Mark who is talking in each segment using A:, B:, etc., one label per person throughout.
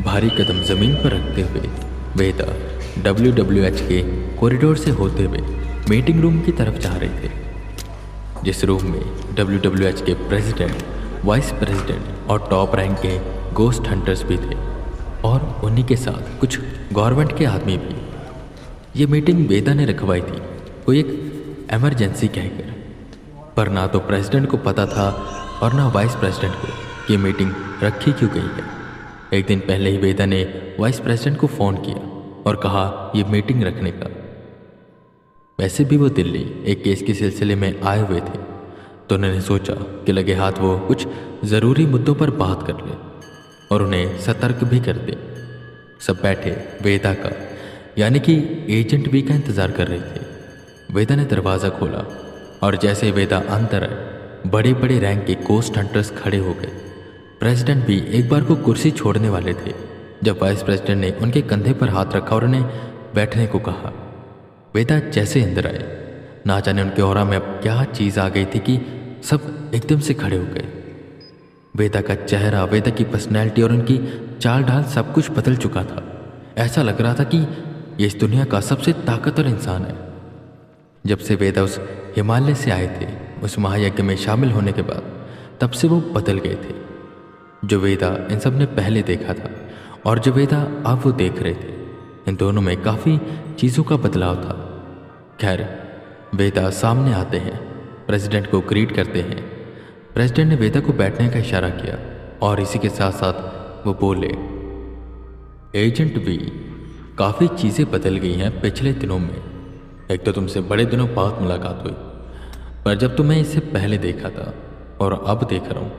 A: भारी कदम जमीन पर रखते हुए वेदा WWH के कॉरिडोर से होते हुए मीटिंग रूम की तरफ जा रहे थे, जिस रूम में WWH के प्रेसिडेंट, वाइस प्रेसिडेंट और टॉप रैंक के गोस्ट हंटर्स भी थे और उन्हीं के साथ कुछ गवर्नमेंट के आदमी भी। ये मीटिंग वेदा ने रखवाई थी कोई एक इमरजेंसी कहकर, पर ना तो प्रेसिडेंट को पता था और ना वाइस प्रेसिडेंट को ये मीटिंग रखी क्यों गई है। एक दिन पहले ही वेदा ने वाइस प्रेसिडेंट को फ़ोन किया और कहा ये मीटिंग रखने का। वैसे भी वो दिल्ली एक केस के सिलसिले में आए हुए थे, तो उन्होंने सोचा कि लगे हाथ वो कुछ ज़रूरी मुद्दों पर बात कर ले और उन्हें सतर्क भी कर दे। सब बैठे वेदा का यानी कि एजेंट वी का इंतज़ार कर रहे थे। वेदा ने दरवाज़ा खोला और जैसे ही वेदा अंदर आए, बड़े बड़े रैंक के कोस्ट हंटर्स खड़े हो गए। प्रेसिडेंट भी एक बार को कुर्सी छोड़ने वाले थे जब वाइस प्रेसिडेंट ने उनके कंधे पर हाथ रखा और उन्हें बैठने को कहा। वेदा जैसे अंदर आए, ना जाने उनके ऑरा में अब क्या चीज़ आ गई थी कि सब एकदम से खड़े हो गए। वेदा का चेहरा, वेदा की पर्सनैलिटी और उनकी चाल ढाल सब कुछ बदल चुका था। ऐसा लग रहा था कि ये इस दुनिया का सबसे ताकतवर इंसान है। जब से वेदा उस हिमालय से आए थे, उस महायज्ञ में शामिल होने के बाद, तब से वो बदल गए थे। जो वेदा इन सब ने पहले देखा था और जो वेदा अब वो देख रहे थे, इन दोनों में काफ़ी चीज़ों का बदलाव था। खैर, वेदा सामने आते हैं, प्रेसिडेंट को ग्रीट करते हैं। प्रेसिडेंट ने वेदा को बैठने का इशारा किया और इसी के साथ साथ वो बोले, एजेंट वी, काफ़ी चीज़ें बदल गई हैं पिछले दिनों में। एक तो तुमसे बड़े दिनों बाद मुलाकात हुई, पर जब तुम्हें इससे पहले देखा था और अब देख रहा हूँ,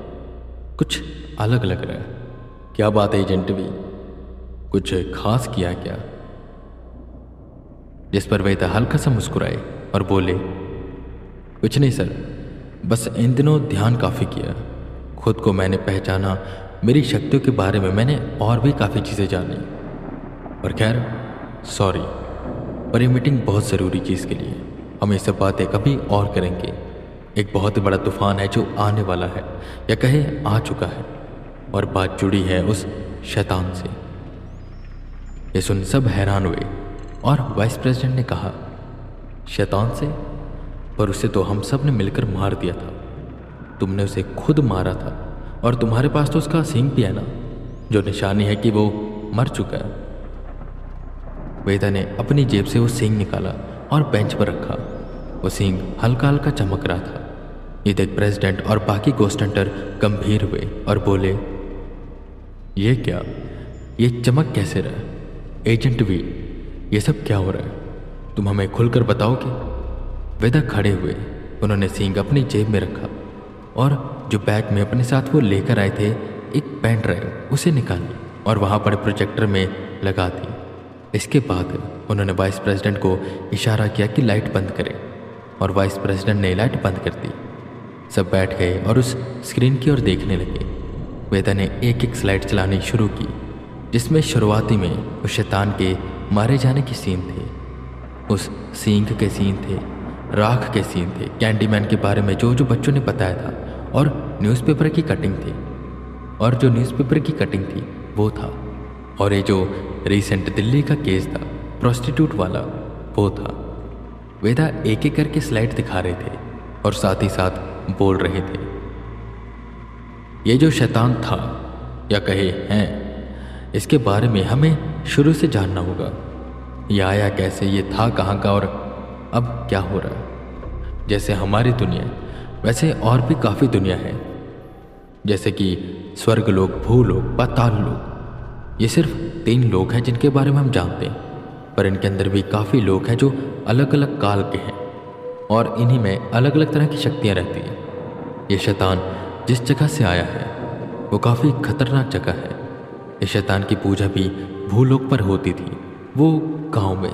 A: कुछ अलग लग रहा है। क्या बात है एजेंट वी, कुछ खास किया क्या? जिस पर वेदा हल्का सा मुस्कुराए और बोले, कुछ नहीं सर, बस इन दिनों ध्यान काफ़ी किया, खुद को मैंने पहचाना, मेरी शक्तियों के बारे में मैंने और भी काफ़ी चीज़ें जानी। और खैर सॉरी, पर ये मीटिंग बहुत ज़रूरी चीज़ के लिए, हम ये सब बातें कभी और करेंगे। एक बहुत बड़ा तूफान है जो आने वाला है, या कहे आ चुका है, और बात जुड़ी है उस शैतान से। ये सुन सब हैरान हुए और वाइस प्रेसिडेंट ने कहा, शैतान से? पर उसे तो हम सब ने मिलकर मार दिया था। तुमने उसे खुद मारा था और तुम्हारे पास तो उसका सींग भी है ना, जो निशानी है कि वो मर चुका है। वेदा ने अपनी जेब से वो सींग निकाला और बेंच पर रखा। वो सींग हल्का हल्का चमक रहा था। ये देख प्रेसिडेंट और बाकी गोस्ट हंटर गंभीर हुए और बोले, ये क्या, ये चमक कैसे रहा? एजेंट वी, ये सब क्या हो रहा है? तुम हमें खुलकर बताओगे? वेदा खड़े हुए, उन्होंने सींग अपनी जेब में रखा और जो बैग में अपने साथ वो लेकर आए थे एक पेन ड्राइव, उसे निकाली और वहाँ पड़े प्रोजेक्टर में लगा दी। इसके बाद उन्होंने वाइस प्रेसिडेंट को इशारा किया कि लाइट बंद करें और वाइस प्रेसिडेंट ने लाइट बंद कर दी। सब बैठ गए और उस स्क्रीन की ओर देखने लगे। वेदा ने एक एक स्लाइड चलानी शुरू की, जिसमें शुरुआती में उस शैतान के मारे जाने के सीन थे, उस सींग के सीन थे, राख के सीन थे, कैंडीमैन के बारे में जो जो बच्चों ने बताया था, और न्यूज़पेपर की कटिंग थी, और जो न्यूज़पेपर की कटिंग थी वो था, और ये जो रिसेंट दिल्ली का केस था प्रोस्टिट्यूट वाला, वो था। वेदा एक एक करके स्लाइड दिखा रहे थे और साथ ही साथ बोल रहे थे, ये जो शैतान था या कहे हैं, इसके बारे में हमें शुरू से जानना होगा। ये आया कैसे, ये था कहाँ का और अब क्या हो रहा है। जैसे हमारी दुनिया, वैसे और भी काफ़ी दुनिया है, जैसे कि स्वर्गलोक, भूलोक, पाताल लोक। ये सिर्फ 3 लोक हैं जिनके बारे में हम जानते हैं, पर इनके अंदर भी काफ़ी लोग हैं जो अलग अलग काल के हैं और इन्हीं में अलग अलग तरह की शक्तियाँ रहती हैं। ये शैतान जिस जगह से आया है वो काफ़ी खतरनाक जगह है। इस शैतान की पूजा भी भूलोक पर होती थी, वो गांव में।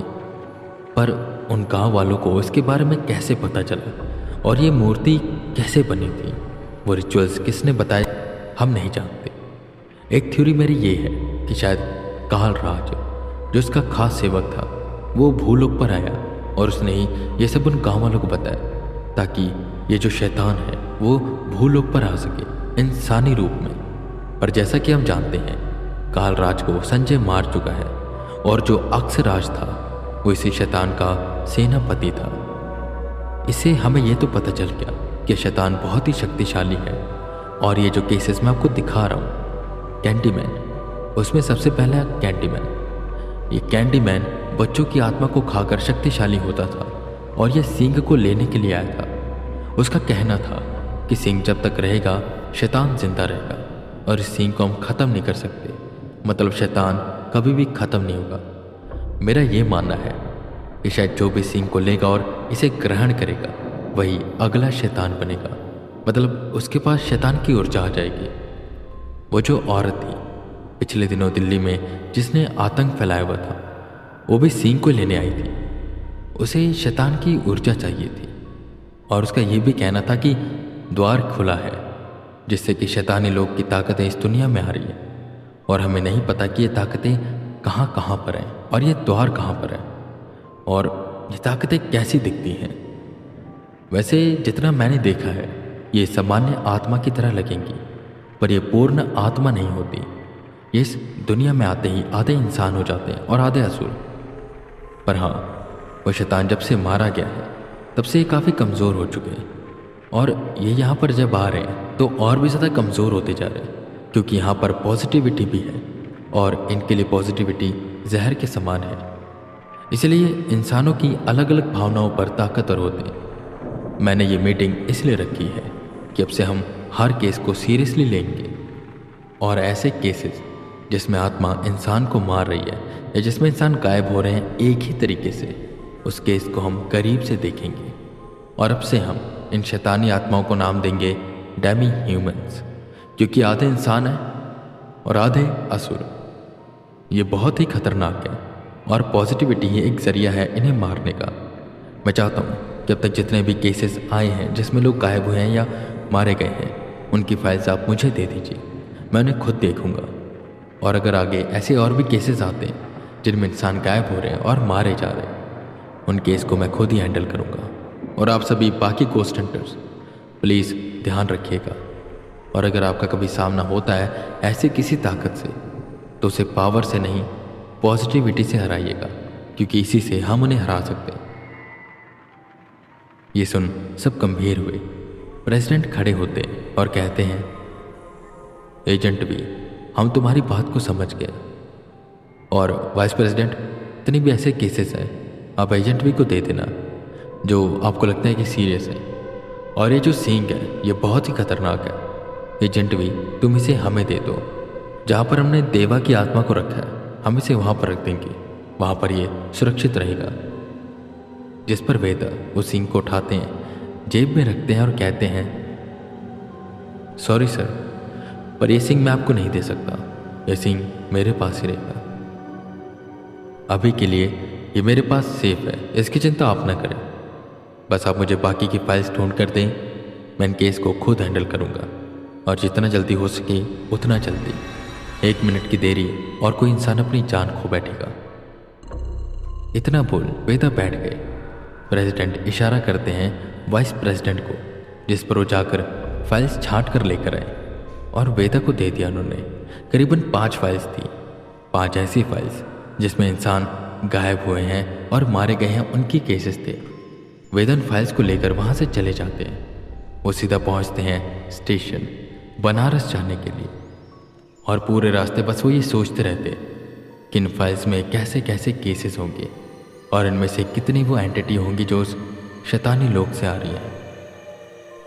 A: पर उन गांव वालों को इसके बारे में कैसे पता चला और ये मूर्ति कैसे बनी थी, वो रिचुअल्स किसने बताए, हम नहीं जानते। एक थ्योरी मेरी ये है कि शायद कालराज, जो इसका खास सेवक था, वो भूलोक पर आया और उसने ही ये सब उन गांव वालों को बताया, ताकि ये जो शैतान है वो भूलोक पर आ सके इंसानी रूप में। पर जैसा कि हम जानते हैं, कालराज को संजय मार चुका है और जो अक्षराज था वो इसी शैतान का सेनापति था। इससे हमें ये तो पता चल गया कि शैतान बहुत ही शक्तिशाली है। और ये जो केसेस मैं आपको दिखा रहा हूँ, कैंडीमैन, उसमें सबसे पहला कैंडीमैन। ये कैंडीमैन बच्चों की आत्मा को खाकर शक्तिशाली होता था और यह सिंह को लेने के लिए आया था। उसका कहना था कि सिंह जब तक रहेगा शैतान जिंदा रहेगा और इस सिंह को हम ख़त्म नहीं कर सकते, मतलब शैतान कभी भी ख़त्म नहीं होगा। मेरा ये मानना है कि शायद जो भी सिंह को लेगा और इसे ग्रहण करेगा वही अगला शैतान बनेगा, मतलब उसके पास शैतान की ऊर्जा आ जाएगी। वो जो औरत थी पिछले दिनों दिल्ली में जिसने आतंक फैलाया हुआ था, वो भी सिंह को लेने आई थी। उसे शैतान की ऊर्जा चाहिए थी और उसका ये भी कहना था कि द्वार खुला है जिससे कि शैतानी लोग की ताकतें इस दुनिया में आ रही हैं और हमें नहीं पता कि ये ताकतें कहाँ कहाँ पर हैं और ये द्वार कहाँ पर है और ये ताकतें कैसी दिखती हैं। वैसे जितना मैंने देखा है ये सामान्य आत्मा की तरह लगेंगी, पर ये पूर्ण आत्मा नहीं होती। ये इस दुनिया में आते ही आधे इंसान हो जाते हैं और आधे असुर। पर हाँ, वो शैतान जब से मारा गया है तब से ये काफ़ी कमज़ोर हो चुके हैं और ये यहाँ पर जब आ रहे हैं तो और भी ज़्यादा कमज़ोर होते जा रहे हैं, क्योंकि यहाँ पर पॉजिटिविटी भी है और इनके लिए पॉजिटिविटी जहर के समान है। इसलिए इंसानों की अलग अलग भावनाओं पर ताकतवर होते हैं। मैंने ये मीटिंग इसलिए रखी है कि अब से हम हर केस को सीरियसली लेंगे और ऐसे केसेस जिसमें आत्मा इंसान को मार रही है या जिसमें इंसान गायब हो रहे हैं एक ही तरीके से, उस केस को हम करीब से देखेंगे। और अब से हम इन शैतानी आत्माओं को नाम देंगे डेमी ह्यूमंस, क्योंकि आधे इंसान हैं और आधे असुर। ये बहुत ही खतरनाक है और पॉजिटिविटी ही एक जरिया है इन्हें मारने का। मैं चाहता हूँ कि अब तक जितने भी केसेस आए हैं जिसमें लोग गायब हुए हैं या मारे गए हैं, उनकी फाइल्स आप मुझे दे दीजिए, मैं उन्हें खुद देखूंगा। और अगर आगे ऐसे और भी केसेस आते हैं जिनमें इंसान गायब हो रहे हैं और मारे जा रहे हैं, उन केस को मैं खुद ही हैंडल करूंगा। और आप सभी बाकी गोस्ट हंटर्स प्लीज़ ध्यान रखिएगा। और अगर आपका कभी सामना होता है ऐसे किसी ताकत से, तो उसे पावर से नहीं पॉजिटिविटी से हराइएगा, क्योंकि इसी से हम उन्हें हरा सकते हैं। ये सुन सब गंभीर हुए। प्रेसिडेंट खड़े होते और कहते हैं, एजेंट भी, हम तुम्हारी बात को समझ गए। और वाइस प्रेसिडेंट, इतने भी ऐसे केसेस हैं आप एजेंट भी को दे देना जो आपको लगता है कि सीरियस है। और ये जो सिंह है ये बहुत ही खतरनाक है। एजेंट भी, तुम इसे हमें दे दो। जहाँ पर हमने देवा की आत्मा को रखा है हम इसे वहाँ पर रख देंगे, वहाँ पर ये सुरक्षित रहेगा। जिस पर वेदा वो सिंह को उठाते हैं, जेब में रखते हैं और कहते हैं, सॉरी सर, पर ये सिंह मैं आपको नहीं दे सकता। ये सिंह मेरे पास ही रहेगा। अभी के लिए ये मेरे पास सेफ है, इसकी चिंता आप ना करें। बस आप मुझे बाकी की फाइल्स ढूंढ कर दें, मैं इन केस को खुद हैंडल करूंगा और जितना जल्दी हो सके उतना जल्दी। 1 मिनट की देरी और कोई इंसान अपनी जान खो बैठेगा। इतना बोल वेदा बैठ गए। प्रेसिडेंट इशारा करते हैं वाइस प्रेसिडेंट को, जिस पर वो जाकर फाइल्स छांट कर लेकर आए और वेदा को दे दिया। उन्होंने करीबन 5 फाइल्स थी, 5 ऐसी फाइल्स जिसमें इंसान गायब हुए हैं और मारे गए हैं उनकी केसेस थे। वेदन फाइल्स को लेकर वहाँ से चले जाते हैं। वो सीधा पहुँचते हैं स्टेशन बनारस जाने के लिए और पूरे रास्ते बस वो ये सोचते रहते कि इन फाइल्स में कैसे कैसे केसेस होंगे और इनमें से कितनी वो एंटिटी होंगी जो उस शैतानी लोक से आ रही है।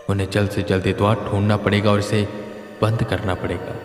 A: उन्हें जल्द से जल्द ये द्वार ढूंढना पड़ेगा और इसे बंद करना पड़ेगा।